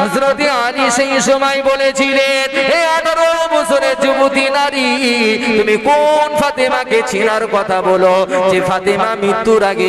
হযরত আলী সেই সময় বলেছিলেন, হে 18 বছরের যুবতী নারী, তুমি কোন ফাতেমাকে চেনার কথা বলো, যে ফাতেমা মৃত্যুর আগে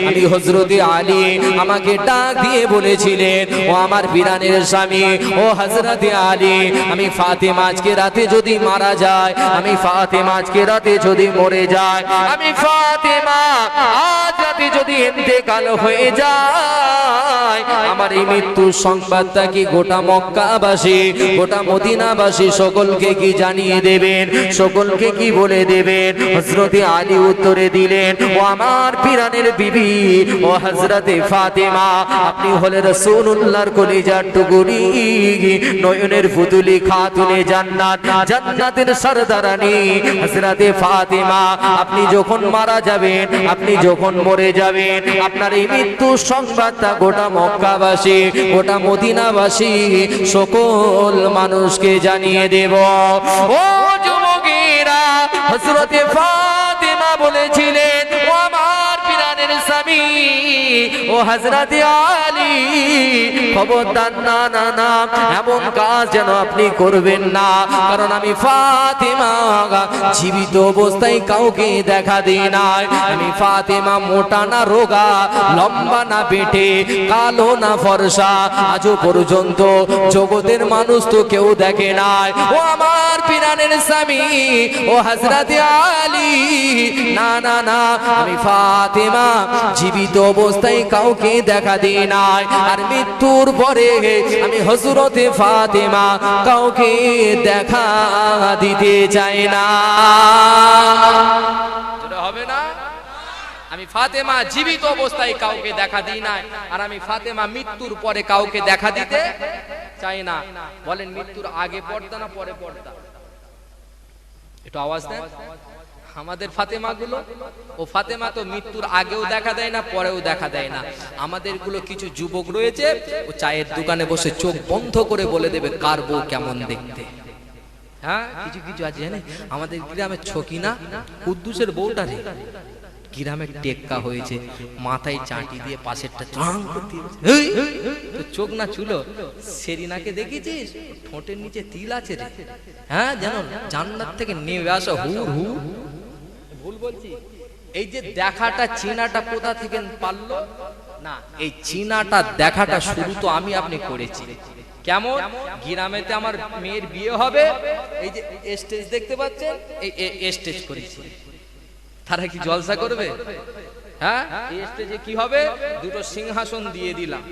আমি হযরত আলী আমাকে ডাক দিয়ে বলেছিলেন, ও আমার বীরানের স্বামী, ও হযরত আলী, আমি ফাতেমা আজকে রাতে যদি মারা যায়, আমি ফাতেমা আজকে রাতে যদি মরে যায়, আমি ফাতেমা আজ রাতে যদি ইন্তেকাল হয়ে যায়, আমার এই মৃত্যুর সংবাদটা কি গোটা মক্কাবাসী, গোটা মদিনাবাসী সকলকে কি জানিয়ে দেবেন, সকলকে কি বলে দেবেন? হযরত আলী উত্তরে দিলেন, ও আমার পীরানের বিবি, ও হযরতে ফাতেমা, আপনি হলেন রাসূলুল্লাহর কলিজার টুকরি, নয়নের পুতুলি খাতুনে জান্নাত, জান্নাতের সরদারানী হযরতে ফাতেমা, আপনি যখন মারা যাবেন, আপনি যখন মরে যাবেন, আপনার এই মৃত্যুর সংবাদটা গোটা মক্কাবাসী, গোটা মদিনাবাসী সকল মানুষকে জানিয়ে দেব। ও যুবকেরা, হযরতে ফাতেমা বলেছিলেন, ও আমার পীরানের স্বামী, ও হযরত আলী, খবরদার, না না না, এমন কাজ যেন আপনি করবেন না, কারণ আমি ফাতেমা জীবিত অবস্থায় কাউকে দেখা দিই নাই। আমি ফাতেমা মোটা না রোগা, লম্বা না বেটে, কালো না ফর্সা, আজও পর্যন্ত জগতের মানুষ তো কেউ দেখে নাই। ও আমার পীরানের স্বামী, ও হযরত আলী, না না না, আমি ফাতেমা জীবিত অবস্থায় কাউকে দেখা দিই নাই, আর মৃত্যুর পরে আমি হযরতে ফাতেমা কাউকে দেখা দিতে চাই না। হবে না? আমি ফাতেমা জীবিত অবস্থায় কাউকে দেখা দিই না, আর আমি ফাতেমা মৃত্যুর পরে কাউকে দেখা দিতে চাই না। বলেন, মৃত্যুর আগে পর্দা না পরে পর্দা? একটু আওয়াজ দেন। আমাদের ফাতেমা গুলো, ও ফাতেমা তো মৃত্যুর আগেও দেখা দেয় না, পরেও দেখা দেয় না। আমাদের গুলো কিছু যুবক রয়েছে, ও চায়ের দোকানে বসে চোখ বন্ধ করে বলে দেবে কার বউ কেমন দেখতে। হ্যাঁ, কিছু কিছু আছে জানেন, আমাদের গ্রামের ছকিনা কুদ্দুসের বউটা রে, গ্রামের টেক্কা হয়েছে, মাথায় চাঁটি দিয়ে পাশেরটা চাং করতে, চোখ না চুলো, সেরিনাকে দেখেছিস, ঠোঁটের নিচে তিল আছে রে, হ্যাঁ, যেন জান্নাত থেকে নেমে আসা হুর হুর। ভুল বলছি? এই যে দেখাটা, চেনাটা কোথা থেকে পারলো না, এই চেনাটা দেখাটা শুরু তো আমি আপনি করেছি। কেমন? গ্রামেতে আমার মেয়ের বিয়ে হবে, এই যে স্টেজ দেখতে পাচ্ছেন, এই স্টেজ করেছি। তারা কি জলসা করবে? হ্যাঁ, এই স্টেজে কি হবে? দুটো সিংহাসন দিয়ে দিলাম,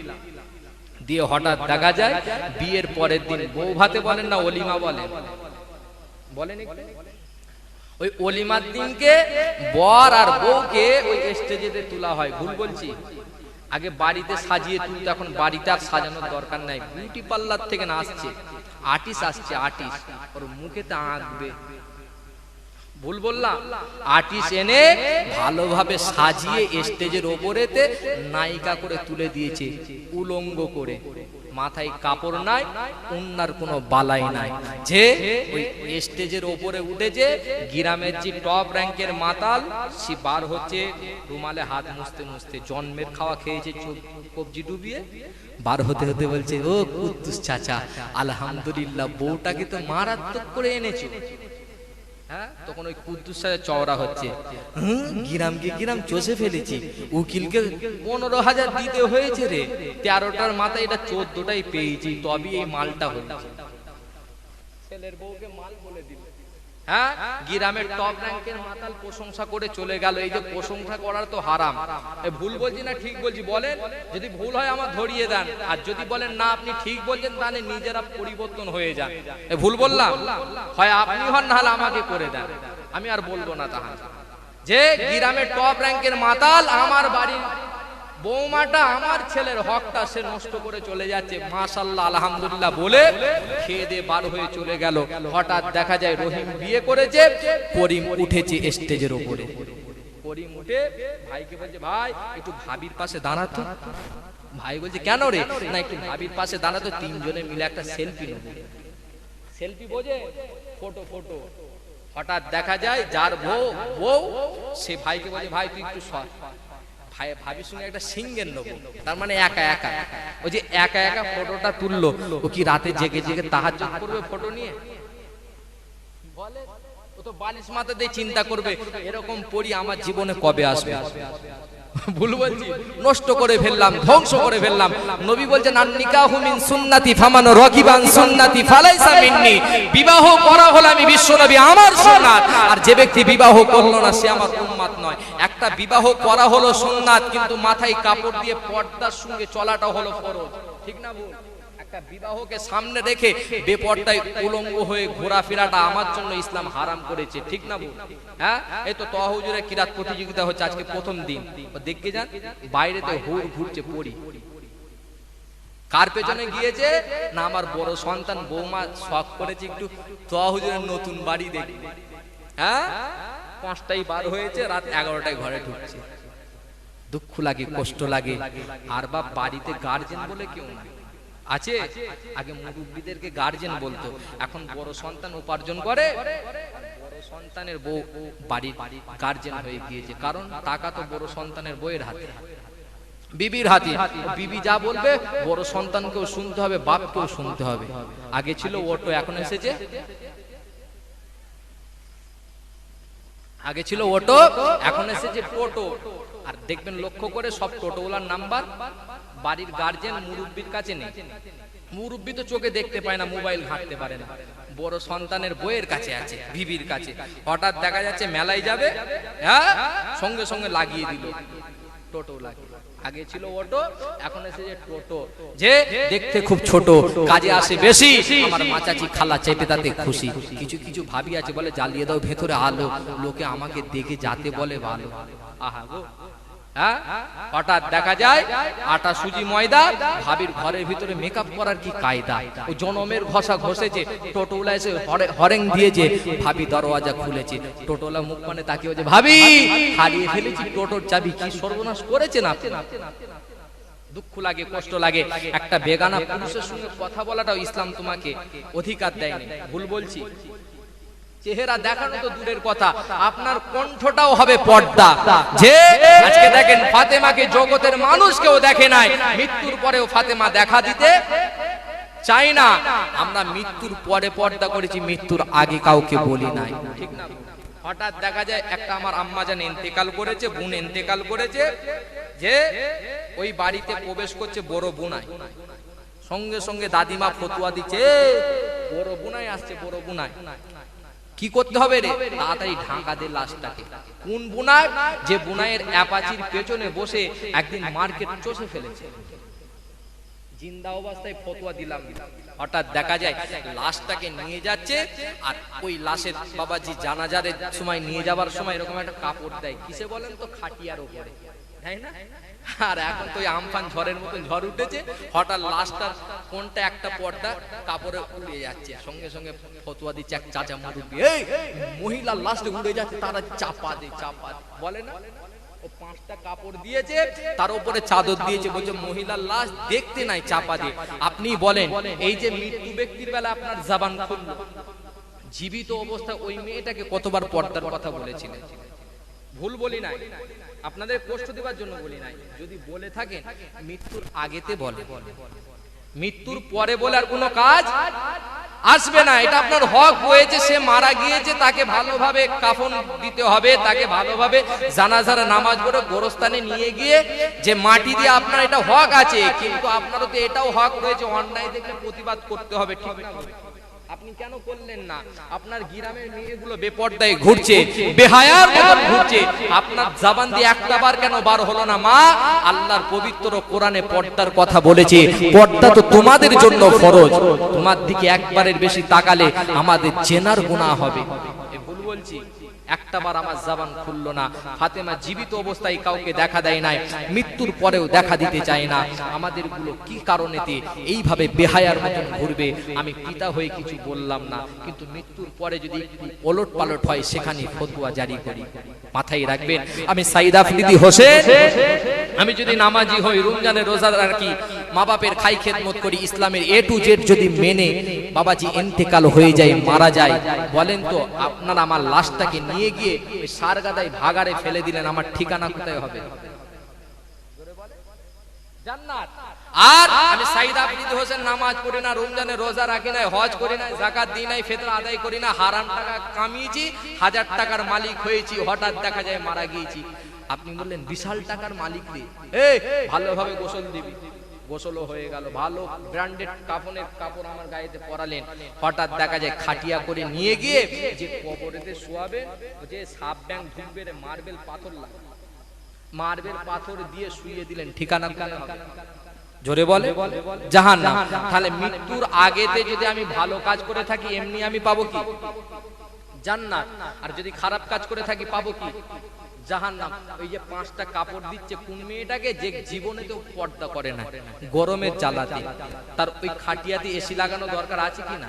দিয়ে হঠাৎ দেখা যায় বিয়ের পরের দিন বউ ভাতে বলেন না অলিমা বলেন, বলেন একটু, ওই অলিমার দিনকে বর আর বউকে ওই স্টেজেতে তোলা হয়। ভুল বলছি? আগে বাড়িতে সাজিয়ে তুলতে, এখন বাড়িতে আর সাজানোর দরকার নাই, বিউটি পার্লার থেকে না আসছে, আর্টিস্ট আসছে, আর্টিস্ট ওর মুখেতে আঁকবে। ভুল বললাম? আর্টিস্ট এনে ভালোভাবে সাজিয়ে স্টেজের ওপরেতে নায়িকা করে তুলে দিয়েছে, উলঙ্গ করে, মাথায় কাপড় নাই, ওন্নার কোনো বালাই নাই, যে ওই স্টেজের ওপরে উঠেছে। গ্রামের যে টপ র্যাঙ্কের মাতাল, সে বার হচ্ছে রুমালে হাত মুছতে মুছতে, জন্মের খাওয়া খেয়েছে কবজি ডুবিয়ে, বার হতে হতে বলছে, ও কুদ্দুস চাচা, আলহামদুলিল্লাহ, বউটাকে তো মারাত্মক করে এনেছো। হ্যাঁ, তখন ওই কুদ্দুস চাচা চওড়া হচ্ছে, গ্রামকে গ্রাম চষে ফেলেছি, উকিলকে 15,000 দিতে হয়েছে রে, 13টার মাথায় এটা 14টাই পেয়েছি, তবে এই মালটা হচ্ছে। ছেলের বউকে মাল বলে দিল। হ্যাঁ, গ্রামের টপ র্যাঙ্কের মাতাল প্রশংসা করে চলে গেল। এই যে প্রশংসা করার তো হারাম। ভুল বলছি না ঠিক বলছি বলেন? যদি ভুল হয় আমার ধরিয়ে দেন, আর যদি বলেন না আপনি ঠিক বলছেন, তাহলে নিজেরা পরিবর্তন হয়ে যান। ভুল বললাম, হয় আপনি হন, না হলে আমাকে করে দেন, আমি আর বলবো না। তাহলে যে গ্রামের টপ র্যাঙ্কের মাতাল আমার বাড়ির বৌমাটা, আমার ছেলের হকটা সে নষ্ট করে চলে যাচ্ছে, মাশাআল্লাহ আলহামদুলিল্লাহ বলে খেয়ে দিয়ে বার হয়ে চলে গেল। হঠাৎ দেখা যায় রহিম বিয়ে করেছে, করিম উঠেছে স্টেজের উপরে। করিম উঠে ভাইকে বলছে, ভাই একটু ভাবির পাশে দাঁড়াতো। ভাই বলছে, কেন রে? না, একটু ভাবির পাশে দাঁড়াতো, তিনজনে মিলে একটা সেলফি নেব। সেলফি বোঝে? Photo photo. হঠাৎ দেখা যায় যার বউ, সে ভাইকে বলছে, ভাই তুই একটু সর, ভাবির সঙ্গে একটা সিঙ্গেল নেবো, তার মানে একা একা। ওই যে একা একা ফটোটা তুললো, ও কি রাতে জেগে জেগে তাহাজ্জুদ করবে ফটো নিয়ে? বলে ও তো বালিশ মাথা দিয়ে চিন্তা করবে এরকম পরি আমার জীবনে কবে আসবে। ভুল বলছি, নষ্ট করে ফেললাম, ধ্বংস করে ফেললাম। নবী বলছেন আন নিকাহু মিন সুন্নতি ফামান রাকিবান সুন্নতি ফালাইসা মিন্নি। বিবাহ করা হলো আমি বিশ্বনবী আমার সুন্নাত, আর যে ব্যক্তি বিবাহ করলো না সে আমার উম্মত নয়। একটা বিবাহ করা হলো সুন্নাত, কিন্তু মাথায় কাপড় দিয়ে পর্দার সঙ্গে চলাটা হলো ফরজ, ঠিক না ভুল? একটা বিবাহকে সামনে রেখে বেপর্দায় উলঙ্গ হয়ে ঘোরাফেরাটা আমার জন্য ইসলাম হারাম করেছে, ঠিক না ভুল? হ্যাঁ, এই তো তোয়া হুজুরের কিরাত প্রতিযোগিতা হচ্ছে আজকে প্রথম দিন, দেখতে যান বাইরেতে হুড় ঘুরছে পড়ি। কার পেছনে গিয়েছে না? আমার বড় সন্তান বৌমা শখ করেছে একটু তোয়া হুজুরের নতুন বাড়ি দেখবে। হ্যাঁ, 5টায় বার হয়েছে, রাত 11টায় ঘরে ঢুকছে। দুঃখ লাগে, কষ্ট লাগে। আর বাপ বাড়িতে গার্জেন বলে কেউ নাই আছে। আগে মুরব্বীদেরকে গার্জেন বলতো, এখন বড় সন্তান উপার্জন করে, বড় সন্তানের বউ বাড়ির গার্জেন হয়ে গিয়েছে। কারণ টাকা তো বড় সন্তানের বউয়ের হাতে, বিবির হাতে। বিবি যা বলবে বড় সন্তানকেও শুনতে হবে, বাপকেও শুনতে হবে। আগে ছিল অটো, এখন এসেছে আগে ছিল অটো, এখন এসেছে টোটো। আর দেখবেন লক্ষ্য করে সব টোটোওয়ালার নাম্বার বাড়ির গার্জেন মুরব্বির কাছে নেই। মুরব্বি তো চোখে দেখতে পায় না, মোবাইল ঘাঁটতে পারে না, বড় সন্তানের বইয়ের কাছে আছে, বিবির কাছে। হঠাৎ দেখা যাচ্ছে মেলায় যাবে, হ্যাঁ, সঙ্গে সঙ্গে লাগিয়ে দিল টোটো লাগিয়ে। আগে ছিল অটো, এখন এসেছে টোটো। যে দেখতে খুব ছোট, কাজে আসে বেশি, আমার মাচাচি খালা চেপে তাতে খুশি। কিছু কিছু ভাবি আছে বলে জ্বালিয়ে দাও ভেতরে আলো, লোকে আমাকে দেখে যাতে বলে ভালো। আহা গো, হঠাৎ দেখা যায় আটা সুজি ময়দা, ভাবির ঘরের ভিতরে মেকআপ করার কি কায়দা। ও জনমের ঘষা ঘষেছে, টোটোলা এসে হরেং দিয়েছে, ভাবি দরওয়াজা খুলেছে। টোটোলা মুখ মানে তাকিয়ে বলছে ভাবি হারিয়ে ফেলেছি টোটোর চাবি, কি সর্বনাশ করেছেন আপনি। দুঃখ লাগে, কষ্ট লাগে। একটা বেগানা পুরুষের সঙ্গে কথা বলাটাও ইসলাম তোমাকে অধিকার দেয়নি। ভুল বলছি? চেহারা দেখানো তো দূরের কথা, আপনার কণ্ঠটাও হবে পর্দা। যে আজকে দেখেন ফাতেমাকে জগতের মানুষ কেউ দেখে নাই, মৃত্যুর পরেও ফাতেমা দেখা দিতে চাই না। আমরা মৃত্যুর পরে পর্দা করেছি, মৃত্যুর আগে কাউকে বলি নাই, ঠিক না? হঠাৎ দেখা যায় একটা আমার আম্মাজান ইন্তেকাল করেছে, বোন ইন্তেকাল করেছে, যে ওই বাড়িতে প্রবেশ করছে বড় বোনাই। সঙ্গে সঙ্গে দাদিমা ফতুয়া দিচ্ছে বড় বোনাই আসছে, বড় বোনাই। কি করতে হবে রে? তাড়াতাড়ি ঢাকা দে লাশটাকে। কোন বুনাই? যে বুনাইয়ের অ্যাপাচির পেছনে বসে একদিন মার্কেট চষে ফেলেছে। জিন্দা অবস্থায় ফতোয়া দিলাম। হঠাৎ দেখা যায় লাশটাকে নিয়ে যাচ্ছে, আর ওই লাশের বাবাজি জানাজারের সময় নিয়ে যাবার সময় এরকম একটা কাপড় দেয়, কিসে বলেন তো? খাটিয়ার উপরে, তাই না? আর এখন তো আমফান ঝড়ের মতন ঝড় উঠেছে, হঠাৎ লাশটার কোনটা একটা পর্দা কাপড়ে উড়ে যাচ্ছে। সঙ্গে সঙ্গে ফতোয়া দিচ্ছে এক চাচা মুরব্বি, এই মহিলার লাশটা উড়ে যাচ্ছে, তারা চাপা দে, চাপা দে, বলে না? ও 5টা কাপড় দিয়েছে, তার উপরে চাদর দিয়েছে, বলছে মহিলার লাশ দেখতে নাই, চাপা দে। আপনি বলেন এই যে মৃত্যু ব্যক্তির বেলা আপনার জবান খুলল, জীবিত অবস্থায় ওই মেয়েটাকে কতবার পর্দার কথা বলেছিলেন? ভুল বলি নাই, আপনাদের কষ্ট দেবার জন্য বলি নাই। যদি বলে থাকেন মৃত্যুর আগেতে বলে, মৃত্যুর পরে বলে আর কোনো কাজ আসবে না। এটা আপনার হক হয়েছে, সে মারা গিয়েছে, তাকে ভালোভাবে কাফন দিতে হবে, তাকে ভালোভাবে জানাজার নামাজ পড়ে গোরস্থানে নিয়ে গিয়ে যে মাটি দিয়ে আপনার এটা হক আছে। কিন্তু আপনারও তো এটাও হক রয়েছে, অন্যায় দেখলে প্রতিবাদ করতে হবে, ঠিক না? আপনি কেন করলেন না? আপনার গ্রামের মেয়েগুলো বেপর্দায় ঘুরছে, বেহায়ার মতন ঘুরছে, আপনার জবান দিয়ে একটা বার কেন বার হলো না? মা, আল্লাহর পবিত্র কোরআনে পর্দার কথা বলেছে, পর্দা তো তোমাদের জন্য ফরজ। তোমার দিকে একবারের বেশি তাকালে আমাদের চেনার গুনাহ হবে। ভুল বলছি? একটা বার আমার জবান খুললো না। ফাতেমা জীবিত অবস্থায় কাউকে দেখা দেয় নাই, মৃত্যুর পরেও দেখা দিতে চায় না। আমাদের গুলো কি কারণেতে এইভাবে বেহায়ার মতন ঘুরবে? আমি পিতা হয়ে কিছু বললাম না, কিন্তু মৃত্যুর পরে যদি ওলট পালট হয় সেখানে ফতোয়া জারি করি। মাথায় রাখবেন, আমি সাইদ আফ্রিদি হোসেন, আমি যদি নামাজি হই, রমজানের রোজা রাখি, মা বাপের খাই খেদমত করি, ইসলামের A to Z যদি মেনে বাবাজি ইন্তেকাল হয়ে যায়, মারা যায়, বলেন তো আপনারা আমার লাশটাকে নিয়ে গিয়ে সারগাদায় ভাগাড়ে ফেলে দিলেন, আমার ঠিকানা কোথায় হবে? জান্নাত। আর আমি সাইদ আফ্রিদি হোসেন নামাজ পড়ি না, রমজানে রোজা রাখি না, হজ করি না, যাকাত দিই নাই, ফিতরা আদায় করি না, হারাম টাকা কামিয়েছি, 1000 টাকার মালিক হয়েছি, হঠাৎ দেখা যায় মারা গিয়েছি। আপনি বললেন বিশাল টাকার মালিক রে, এই ভালোভাবে গোসল দিবি, গোসলও হয়ে গেল, ভালো ব্র্যান্ডেড কাপড় আমার গায়েতে পরালেন, হঠাৎ দেখা যায় খাটিয়া করে নিয়ে গিয়ে যে কবরেতে শোয়াবেন, যে সাপ ব্যাং ঢুকবে রে, মার্বেল পাথর দিয়ে শুইয়ে দিলেন, ঠিকানা কোথায় হবে? জোরে বলে জাহান্নাম। তাহলে মৃত্যুর আগেতে যদি আমি ভালো কাজ করে থাকি, এমনি আমি পাবো কি? জান্নাত। আর যদি খারাপ কাজ করে থাকি পাবো কি? জাহান্নাম। ওই যে 5টা কাপড় দিচ্ছে কোন মেয়েটাকে, যে জীবনে তো পর্দা করে না, গরমের জ্বালাতে, তার ওই খাটিয়াতে এসি লাগানো দরকার আছে কি না?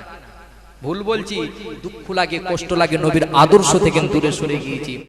ভুল বলছি? দুঃখ লাগে, কষ্ট লাগে, নবীর আদর্শ থেকে দূরে সরে গিয়েছি।